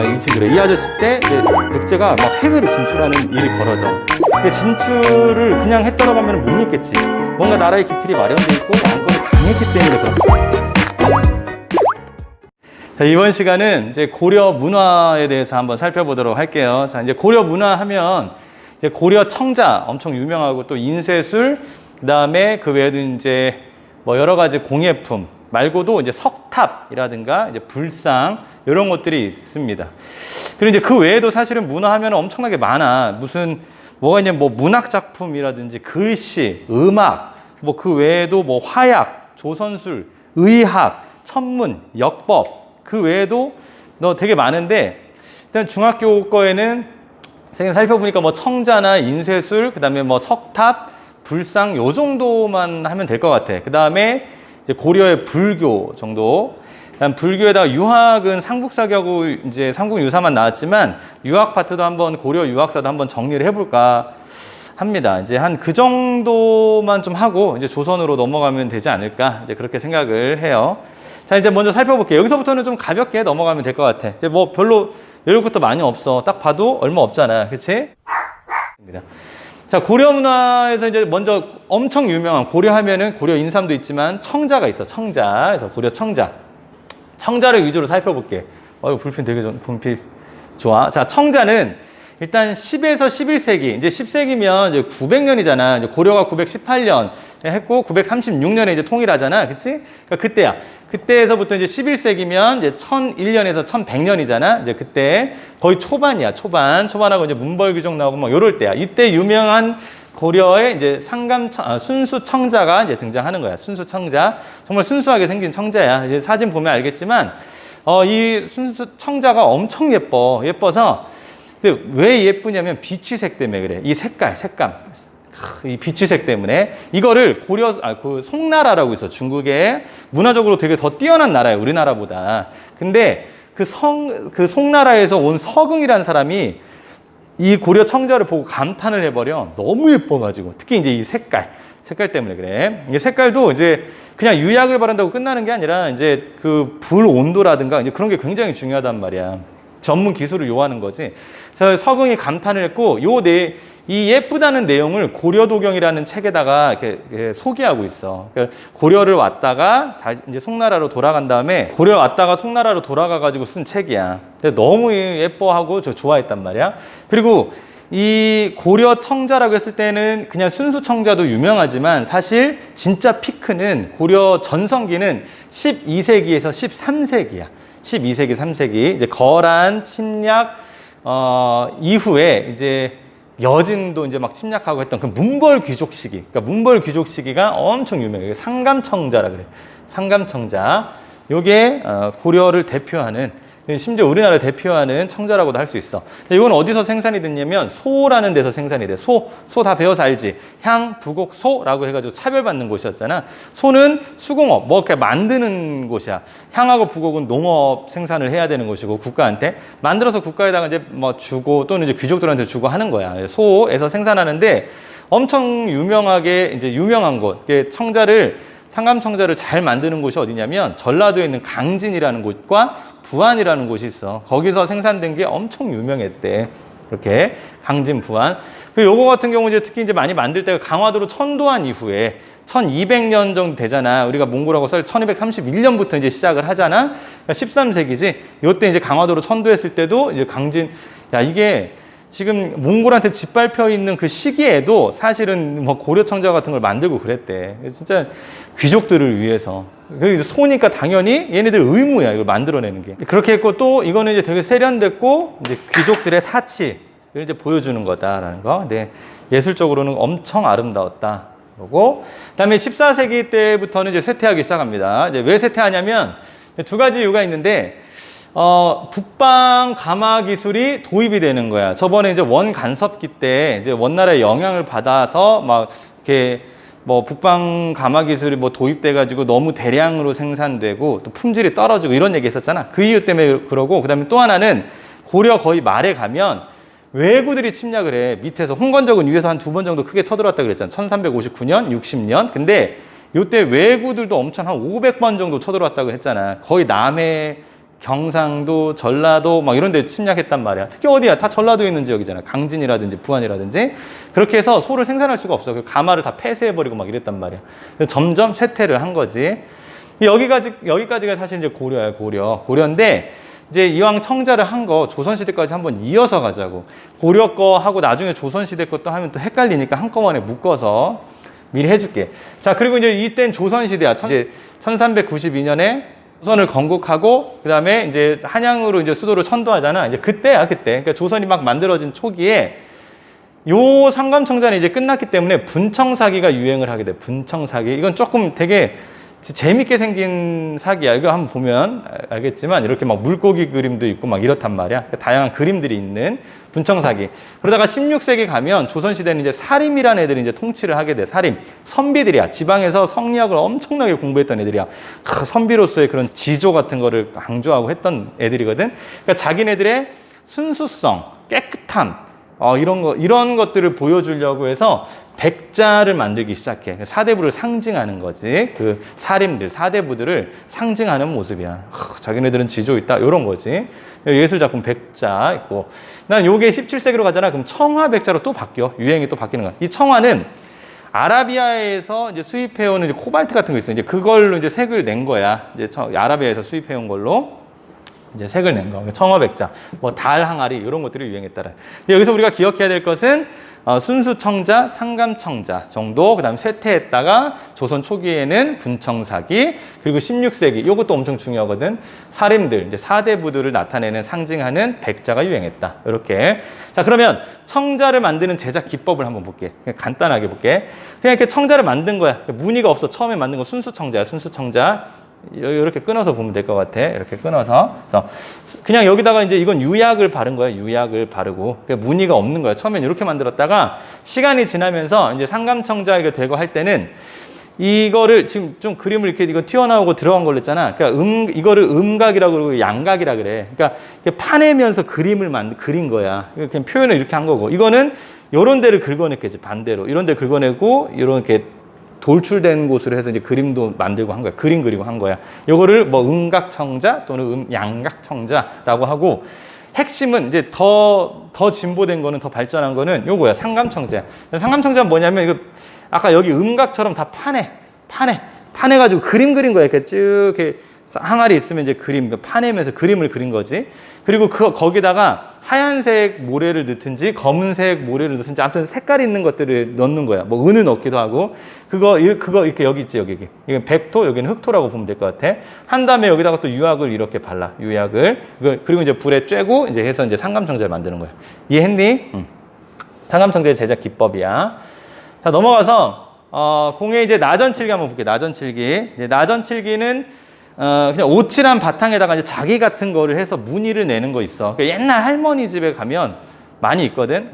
이 친구래. 이 아저씨 때 이제 백제가 막 해외로 진출하는 일이 벌어져. 근데 진출을 그냥 했다고 하면 못 믿겠지. 뭔가 나라의 기틀이 마련돼 있고 왕권이 강했기 때문에 그렇다. 자, 이번 시간은 이제 고려 문화에 대해서 한번 살펴보도록 할게요. 자, 이제 고려 문화 하면 이제 고려 청자 엄청 유명하고 또 인쇄술, 그다음에 그 외에도 이제 뭐 여러 가지 공예품 말고도 이제 석탑이라든가 이제 불상 이런 것들이 있습니다. 그리고 이제 그 외에도 사실은 문화 하면 엄청나게 많아. 무슨 뭐가 있냐면 뭐 문학 작품이라든지 글씨, 음악, 뭐 그 외에도 뭐 화약, 조선술, 의학, 천문, 역법 그 외에도 되게 많은데 일단 중학교 거에는 선생님 살펴보니까 뭐 청자나 인쇄술, 그 다음에 뭐 석탑, 불상 요 정도만 하면 될 것 같아. 그 다음에 이제 고려의 불교 정도. 그다음 불교에다가 유학은 삼국사하고 이제 삼국유사만 나왔지만 유학 파트도 한번 고려 유학사도 한번 정리를 해볼까 합니다. 이제 한 그 정도만 좀 하고 이제 조선으로 넘어가면 되지 않을까 이제 그렇게 생각을 해요. 자, 이제 먼저 살펴볼게요. 여기서부터는 좀 가볍게 넘어가면 될 것 같아. 이제 뭐 별로 외울 것도 많이 없어. 딱 봐도 얼마 없잖아. 그치? 자, 고려 문화에서 이제 먼저 엄청 유명한 고려 하면은 고려 인삼도 있지만 청자가 있어. 청자. 그래서 고려 청자. 청자를 위주로 살펴볼게. 불필 되게 분필 좋아. 자, 청자는 일단 10에서 11세기, 이제 10세기면 이제 900년이잖아. 이제 고려가 918년 했고 936년에 이제 통일하잖아. 그치? 그러니까 그때야. 그때에서부터 이제 11세기면 이제 1001년에서 1100년이잖아. 이제 그때 거의 초반이야. 초반하고 이제 문벌귀족 나오고 뭐 요럴 때야. 이때 유명한 고려의 이제 순수청자가 이제 등장하는 거야. 순수청자. 정말 순수하게 생긴 청자야. 이제 사진 보면 알겠지만, 이 순수청자가 엄청 예뻐. 예뻐서 근데 왜 예쁘냐면 비취색 때문에 그래. 이 색감. 이 비취색 때문에. 이거를 그 송나라라고 있어. 중국에 문화적으로 되게 더 뛰어난 나라예요. 우리나라보다. 근데 그 송나라에서 온 서긍이라는 사람이 이 고려 청자를 보고 감탄을 해버려. 너무 예뻐가지고. 특히 이제 이 색깔 때문에 그래. 이 색깔도 이제 그냥 유약을 바른다고 끝나는 게 아니라 이제 그 불 온도라든가 이제 그런 게 굉장히 중요하단 말이야. 전문 기술을 요하는 거지. 그래서 서긍이 감탄을 했고, 이 예쁘다는 내용을 고려도경이라는 책에다가 이렇게 소개하고 있어. 그러니까 고려를 왔다가 다시 이제 송나라로 돌아간 다음에 고려를 왔다가 송나라로 돌아가가지고 쓴 책이야. 근데 너무 예뻐하고 저 좋아했단 말이야. 그리고 이 고려 청자라고 했을 때는 그냥 순수 청자도 유명하지만 사실 진짜 피크는 고려 전성기는 12세기에서 13세기야. 12세기, 3세기 이제 거란 침략 이후에 이제 여진도 이제 막 침략하고 했던 그 문벌 귀족 시기. 그러니까 문벌 귀족 시기가 엄청 유명해요. 상감청자라 그래. 상감청자. 요게 고려를 대표하는, 심지어 우리나라를 대표하는 청자라고도 할 수 있어. 이건 어디서 생산이 됐냐면 소라는 데서 생산이 돼. 소 다 배워서 알지. 향, 부곡, 소라고 해가지고 차별받는 곳이었잖아. 소는 수공업, 뭐 이렇게 만드는 곳이야. 향하고 부곡은 농업 생산을 해야 되는 곳이고 국가한테 만들어서 국가에다가 이제 뭐 주고 또는 이제 귀족들한테 주고 하는 거야. 소에서 생산하는데 엄청 유명하게 이제 유명한 곳. 상감청자를 잘 만드는 곳이 어디냐면 전라도에 있는 강진이라는 곳과 부안이라는 곳이 있어. 거기서 생산된 게 엄청 유명했대. 이렇게 강진, 부안. 요거 같은 경우 이제 특히 이제 많이 만들 때가 강화도로 천도한 이후에 1200년 정도 되잖아. 우리가 몽골하고 썰 1231년부터 이제 시작을 하잖아. 그러니까 13세기지. 요때 이제 강화도로 천도했을 때도 이제 강진, 이게 지금 몽골한테 짓밟혀 있는 그 시기에도 사실은 뭐 고려 청자 같은 걸 만들고 그랬대. 진짜 귀족들을 위해서. 소니까 당연히 얘네들 의무야, 이걸 만들어내는 게. 그렇게 했고, 또 이거는 이제 되게 세련됐고 이제 귀족들의 사치를 이제 보여주는 거다라는 거. 네, 예술적으로는 엄청 아름다웠다. 그리고 그다음에 14세기 때부터는 이제 쇠퇴하기 시작합니다. 이제 왜 쇠퇴하냐면 두 가지 이유가 있는데. 북방 가마 기술이 도입이 되는 거야. 저번에 이제 원 간섭기 때 이제 원나라의 영향을 받아서 막 이렇게 뭐 북방 가마 기술이 뭐 도입돼가지고 너무 대량으로 생산되고 또 품질이 떨어지고 이런 얘기 했었잖아. 그 이유 때문에 그러고, 그 다음에 또 하나는 고려 거의 말에 가면 왜구들이 침략을 해. 밑에서 홍건적은 위에서 한 2번 정도 크게 쳐들어왔다 그랬잖아. 1359년, 60년. 근데 요때 왜구들도 엄청 한 500번 정도 쳐들어왔다고 했잖아. 거의 남해 경상도, 전라도 막 이런 데 침략했단 말이야. 특히 어디야? 다 전라도에 있는 지역이잖아. 강진이라든지 부안이라든지. 그렇게 해서 소를 생산할 수가 없어. 그 가마를 다 폐쇄해버리고 막 이랬단 말이야. 그래서 점점 쇠퇴를 한 거지. 여기까지가 사실 이제 고려야, 고려인데, 이제 이왕 청자를 한 거 조선시대까지 한번 이어서 가자고. 고려 거 하고 나중에 조선시대 것도 하면 또 헷갈리니까 한꺼번에 묶어서 미리 해줄게. 자, 그리고 이제 이땐 조선시대야. 이제 1392년에 조선을 건국하고, 그 다음에 이제 한양으로 이제 수도를 천도하잖아. 이제 그때야, 그때. 그러니까 조선이 막 만들어진 초기에 요 상감청자는 이제 끝났기 때문에 분청사기가 유행을 하게 돼. 분청사기. 이건 조금 되게 재밌게 생긴 사기야. 이거 한번 보면 알겠지만 이렇게 막 물고기 그림도 있고 막 이렇단 말이야. 다양한 그림들이 있는 분청사기. 그러다가 16세기 가면 조선시대는 이제 사림이라는 애들이 이제 통치를 하게 돼. 사림. 선비들이야. 지방에서 성리학을 엄청나게 공부했던 애들이야. 선비로서의 그런 지조 같은 거를 강조하고 했던 애들이거든. 그러니까 자기네들의 순수성, 깨끗함, 이런 것들을 보여주려고 해서 백자를 만들기 시작해. 사대부를 상징하는 거지. 그 사림들, 사대부들을 상징하는 모습이야. 자기네들은 지조 있다. 이런 거지. 예술작품 백자 있고. 난 요게 17세기로 가잖아. 그럼 청화 백자로 또 바뀌어. 유행이 또 바뀌는 거야. 이 청화는 아라비아에서 이제 수입해오는 이제 코발트 같은 거 있어. 이제 그걸로 이제 색을 낸 거야. 이제 아라비아에서 수입해온 걸로. 이제 색을 낸 거. 청화백자, 뭐 달 항아리 이런 것들이 유행했더라. 여기서 우리가 기억해야 될 것은 순수청자, 상감청자 정도, 그 다음에 쇠퇴했다가 조선 초기에는 분청사기, 그리고 16세기 이것도 엄청 중요하거든. 사림들, 이제 사대부들을 나타내는 상징하는 백자가 유행했다. 이렇게. 자, 그러면 청자를 만드는 제작 기법을 한번 볼게. 그냥 간단하게 볼게. 그냥 이렇게 청자를 만든 거야. 무늬가 없어. 처음에 만든 거 순수청자야. 순수청자. 이렇게 끊어서 보면 될 것 같아. 이렇게 끊어서. 그냥 여기다가 이제 이건 유약을 바른 거야. 유약을 바르고. 무늬가 없는 거야. 처음엔 이렇게 만들었다가 시간이 지나면서 이제 상감청자가 되고 할 때는 이거를 지금 좀 그림을 이렇게 이거 튀어나오고 들어간 걸로 했잖아. 그러니까 이거를 음각이라고 그러고 양각이라 그래. 그러니까 파내면서 그림을 그린 거야. 그냥 표현을 이렇게 한 거고. 이거는 요런 데를 긁어냈겠지. 반대로. 이런 데 긁어내고 이렇게 돌출된 곳으로 해서 이제 그림도 만들고 한 거야. 그림 그리고 한 거야. 요거를 뭐 음각청자 또는 양각청자라고 하고, 핵심은 이제 더 진보된 거는, 더 발전한 거는 요거야. 상감청자. 상감청자는 뭐냐면 이거 아까 여기 음각처럼 다 파내가지고 그림 그린 거야. 이렇게 쭉 이렇게 항아리 있으면 이제 그림 파내면서 그림을 그린 거지. 그리고 거기다가 하얀색 모래를 넣든지 검은색 모래를 넣든지 아무튼 색깔 있는 것들을 넣는 거야. 뭐 은을 넣기도 하고. 그거 이렇게 여기 있지, 여기. 이건 백토, 여기는 흑토라고 보면 될 것 같아. 한 다음에 여기다가 또 유약을 이렇게 발라. 유약을. 그리고 이제 불에 쬐고 이제 해서 이제 상감청자를 만드는 거야. 이해했니? 상감청자의 제작 기법이야. 자, 넘어가서 공예 이제 나전칠기 한번 볼게요. 나전칠기. 이제 나전칠기는 그냥 오칠한 바탕에다가 이제 자기 같은 거를 해서 무늬를 내는 거 있어. 그러니까 옛날 할머니 집에 가면 많이 있거든.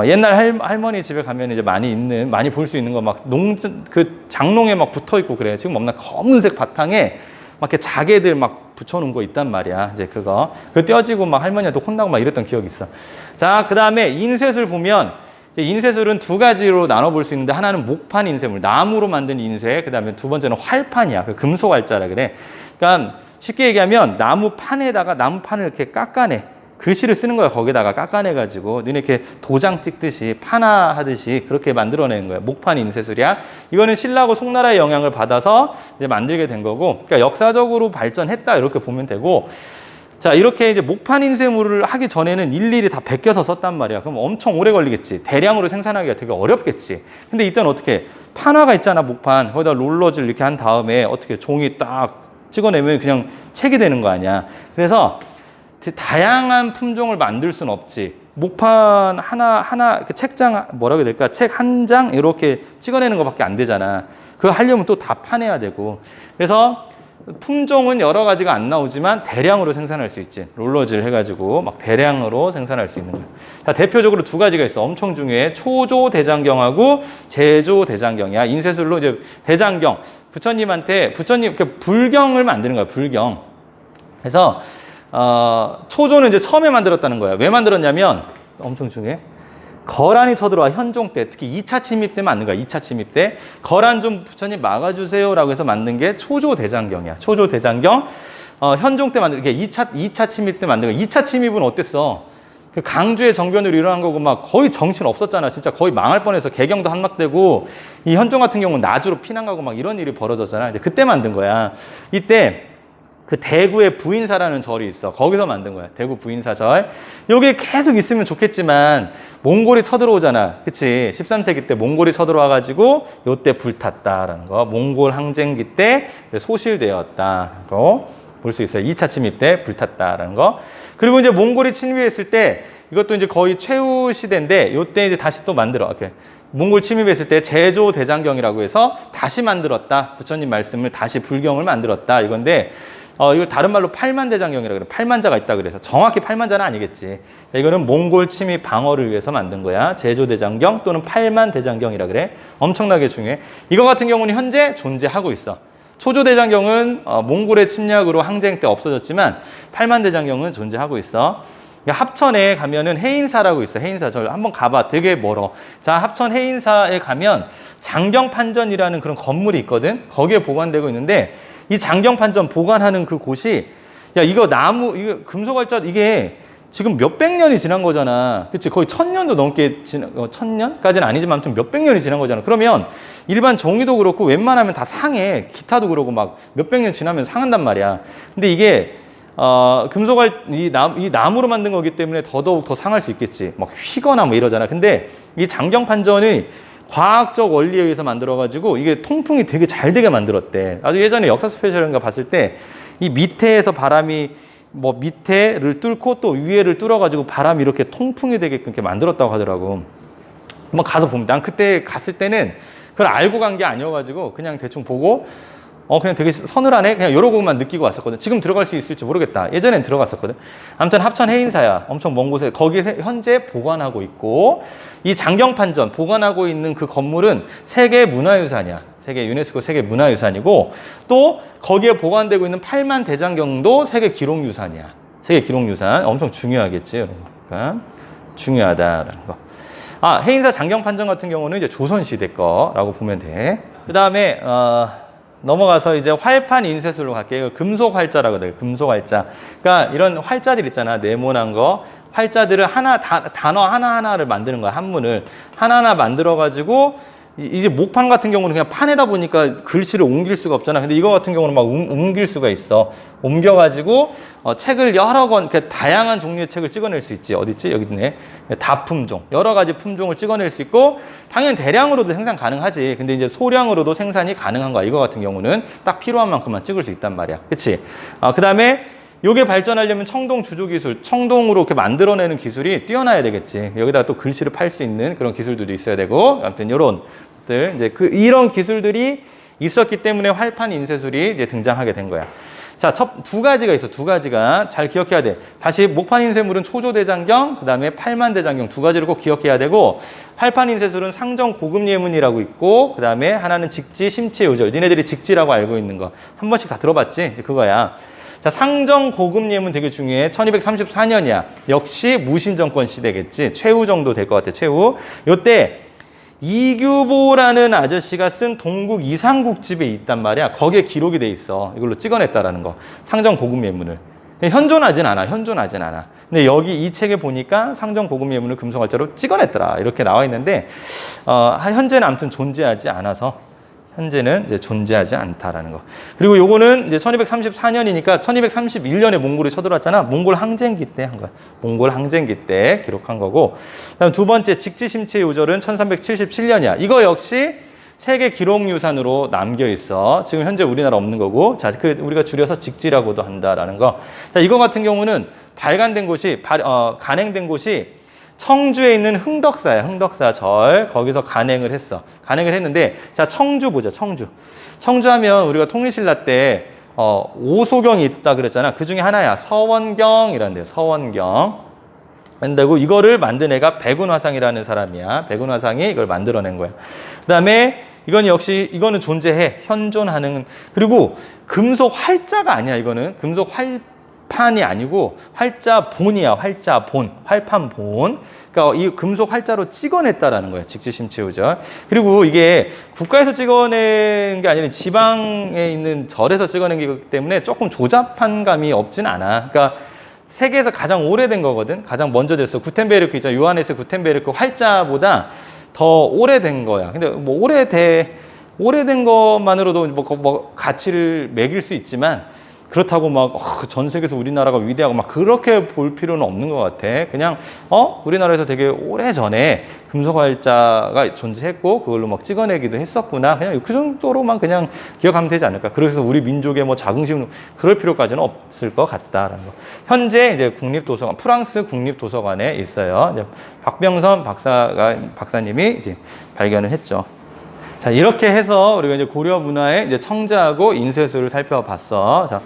옛날 할머니 집에 가면 이제 많이 볼 수 있는 거 막 그 장롱에 막 붙어 있고 그래. 지금 없나? 검은색 바탕에 막 이렇게 자개들 막 붙여놓은 거 있단 말이야. 이제 그거 떼어지고 막 할머니한테 혼나고 막 이랬던 기억이 있어. 자, 그 다음에 인쇄술 보면 인쇄술은 두 가지로 나눠볼 수 있는데, 하나는 목판 인쇄물, 나무로 만든 인쇄, 그 다음에 두 번째는 활판이야. 그 금속 활자라 그래. 그러니까 쉽게 얘기하면 나무판에다가 나무판을 이렇게 깎아내. 글씨를 쓰는 거야. 거기다가 깎아내가지고 너네 이렇게 도장 찍듯이 판화하듯이 그렇게 만들어내는 거야. 목판 인쇄술이야. 이거는 신라하고 송나라의 영향을 받아서 이제 만들게 된 거고, 그러니까 역사적으로 발전했다 이렇게 보면 되고. 자, 이렇게 이제 목판 인쇄물을 하기 전에는 일일이 다 베껴서 썼단 말이야. 그럼 엄청 오래 걸리겠지. 대량으로 생산하기가 되게 어렵겠지. 근데 이때는 어떻게, 판화가 있잖아, 목판. 거기다 롤러질 이렇게 한 다음에 어떻게 종이 딱 찍어내면 그냥 책이 되는 거 아니야. 그래서 다양한 품종을 만들 수는 없지. 목판 하나 그 책장 뭐라고 해야 될까? 책 한 장 이렇게 찍어내는 것밖에 안 되잖아. 그거 하려면 또 다 파내야 되고. 그래서 품종은 여러 가지가 안 나오지만 대량으로 생산할 수 있지. 롤러질 해가지고 막 대량으로 생산할 수 있는 거야. 자, 대표적으로 두 가지가 있어. 엄청 중요해. 초조 대장경하고 제조 대장경이야. 인쇄술로 이제 대장경, 부처님 불경을 만드는 거야. 불경. 그래서 초조는 이제 처음에 만들었다는 거야. 왜 만들었냐면 엄청 중요해. 거란이 쳐들어와, 현종 때. 특히 2차 침입 때 만든 거야. 2차 침입 때. 거란 좀 부처님 막아주세요 라고 해서 만든 게 초조 대장경이야. 초조 대장경. 현종 때 만든, 이게 2차 침입 때 만든 거. 2차 침입은 어땠어? 그 강주의 정변으로 일어난 거고 막 거의 정신 없었잖아. 진짜 거의 망할 뻔해서 개경도 함락되고 이 현종 같은 경우는 나주로 피난 가고 막 이런 일이 벌어졌잖아. 이제 그때 만든 거야. 이때 그 대구에 부인사라는 절이 있어. 거기서 만든 거야. 대구 부인사절. 여기 계속 있으면 좋겠지만 몽골이 쳐들어오잖아. 그치? 13세기 때 몽골이 쳐들어와가지고 요때 불탔다라는 거. 몽골 항쟁기 때 소실되었다고 볼 수 있어요. 2차 침입 때 불탔다라는 거. 그리고 이제 몽골이 침입했을 때 이것도 이제 거의 최후 시대인데 요때 이제 다시 또 만들어. 이렇게 몽골 침입했을 때 제조대장경이라고 해서 다시 만들었다. 부처님 말씀을 다시 불경을 만들었다. 이건데 이걸 다른 말로 팔만대장경이라고 그래. 팔만자가 있다 그래서 정확히 팔만자는 아니겠지. 이거는 몽골 침입 방어를 위해서 만든 거야. 제조대장경 또는 팔만대장경이라 그래. 엄청나게 중요해. 이거 같은 경우는 현재 존재하고 있어. 초조대장경은 몽골의 침략으로 항쟁 때 없어졌지만 팔만대장경은 존재하고 있어. 합천에 가면은 해인사라고 있어. 해인사 절 한번 가봐. 되게 멀어. 자, 합천 해인사에 가면 장경판전이라는 그런 건물이 있거든. 거기에 보관되고 있는데 이 장경판전 보관하는 그 곳이 야 이거 나무 이거 금속활자 이게 지금 몇백 년이 지난 거잖아. 그치? 거의 1000년도 넘게 1000년까지는 아니지만 아무튼 몇백 년이 지난 거잖아. 그러면 일반 종이도 그렇고 웬만하면 다 상해. 기타도 그러고 막 몇백 년 지나면 상한단 말이야. 근데 이게 이 나무로 만든 거기 때문에 더더욱 더 상할 수 있겠지. 막 휘거나 뭐 이러잖아. 근데 이 장경판전이 과학적 원리에 의해서 만들어가지고 이게 통풍이 되게 잘 되게 만들었대. 아주 예전에 역사 스페셜인가 봤을 때 이 밑에서 바람이 뭐 밑에를 뚫고 또 위에를 뚫어가지고 바람이 이렇게 통풍이 되게끔 이렇게 만들었다고 하더라고. 한번 가서 보면 난 그때 갔을 때는 그걸 알고 간 게 아니어가지고 그냥 대충 보고 그냥 되게 서늘하네? 그냥 이러고만 느끼고 왔었거든. 지금 들어갈 수 있을지 모르겠다. 예전엔 들어갔었거든. 아무튼 합천 해인사야. 엄청 먼 곳에 거기 현재 보관하고 있고 이 장경판전 보관하고 있는 그 건물은 세계 문화유산이야. 세계 유네스코 세계 문화유산이고 또 거기에 보관되고 있는 팔만대장경도 세계 기록유산이야. 세계 기록유산. 엄청 중요하겠지. 그러니까 중요하다라는 거. 해인사 장경판전 같은 경우는 이제 조선시대 거라고 보면 돼. 그 다음에 넘어가서 이제 활판 인쇄술로 갈게요. 금속 활자라고 해요. 금속 활자. 그러니까 이런 활자들 있잖아. 네모난 거. 활자들을 단어 하나하나를 만드는 거야. 한문을. 하나하나 만들어가지고 이제 목판 같은 경우는 그냥 판에다 보니까 글씨를 옮길 수가 없잖아. 근데 이거 같은 경우는 막 옮길 수가 있어. 옮겨가지고 책을 여러 권, 다양한 종류의 책을 찍어낼 수 있지. 어디 있지? 여기 있네. 다품종. 여러 가지 품종을 찍어낼 수 있고 당연히 대량으로도 생산 가능하지. 근데 이제 소량으로도 생산이 가능한 거야. 이거 같은 경우는 딱 필요한 만큼만 찍을 수 있단 말이야. 그치? 그 다음에 요게 발전하려면 청동 주조 기술, 청동으로 이렇게 만들어내는 기술이 뛰어나야 되겠지. 여기다 또 글씨를 팔 수 있는 그런 기술들도 있어야 되고, 아무튼 요런 것들, 이제 이런 기술들이 있었기 때문에 활판 인쇄술이 이제 등장하게 된 거야. 자, 두 가지가 있어. 두 가지가 잘 기억해야 돼. 다시 목판 인쇄물은 초조대장경, 그 다음에 팔만대장경 두 가지를 꼭 기억해야 되고, 활판 인쇄술은 상정 고급 예문이라고 있고, 그 다음에 하나는 직지 심체 요절. 니네들이 직지라고 알고 있는 거 한 번씩 다 들어봤지? 그거야. 자, 상정 고급 예문 되게 중요해. 1234년이야. 역시 무신정권 시대겠지. 최후 정도 될 것 같아. 최후. 요때 이규보라는 아저씨가 쓴 동국 이상국집에 있단 말이야. 거기에 기록이 돼 있어. 이걸로 찍어냈다라는 거. 상정 고급 예문을. 현존하진 않아. 현존하진 않아. 근데 여기 이 책에 보니까 상정 고급 예문을 금속활자로 찍어냈더라. 이렇게 나와 있는데 현재는 아무튼 존재하지 않아서 현재는 이제 존재하지 않다라는 거. 그리고 요거는 이제 1234년이니까 1231년에 몽골이 쳐들어왔잖아. 몽골 항쟁기 때 한 거야. 몽골 항쟁기 때 기록한 거고. 그다음 두 번째 직지심체 요절은 1377년이야. 이거 역시 세계 기록유산으로 남겨 있어. 지금 현재 우리나라 없는 거고. 자, 우리가 줄여서 직지라고도 한다라는 거. 자, 이거 같은 경우는 발간된 곳이 간행된 곳이 청주에 있는 흥덕사야. 흥덕사 절. 거기서 간행을 했어. 간행을 했는데, 자, 청주 보자. 청주. 청주하면 우리가 통일신라 때 5소경이 있다 그랬잖아. 그 중에 하나야. 서원경이란데요. 서원경. 근데고 이거를 만든 애가 백운화상이라는 사람이야. 백운화상이 이걸 만들어낸 거야. 그다음에 이거는 존재해. 현존하는. 그리고 금속 활자가 아니야. 이거는 금속 판이 아니고 활자본이야. 활자본, 활판본. 그러니까 이 금속 활자로 찍어냈다라는 거예요. 직지심체우절. 그리고 이게 국가에서 찍어낸 게 아니라 지방에 있는 절에서 찍어낸 거기 때문에 조금 조잡한 감이 없진 않아. 그러니까 세계에서 가장 오래된 거거든. 가장 먼저 됐어. 구텐베르크 있잖아. 요하네스 구텐베르크 활자보다 더 오래된 거야. 근데 뭐 오래된 것만으로도 뭐 가치를 매길 수 있지만 그렇다고 막 전 세계에서 우리나라가 위대하고 막 그렇게 볼 필요는 없는 것 같아. 그냥 우리나라에서 되게 오래 전에 금속 활자가 존재했고 그걸로 막 찍어내기도 했었구나. 그냥 그 정도로만 그냥 기억하면 되지 않을까. 그래서 우리 민족의 뭐 자긍심 그럴 필요까지는 없을 것 같다라는 거. 현재 이제 국립도서관, 프랑스 국립도서관에 있어요. 이제 박병선 박사님이 이제 발견을 했죠. 자, 이렇게 해서 우리가 이제 고려 문화의 이제 청자하고 인쇄술을 살펴봤어. 자.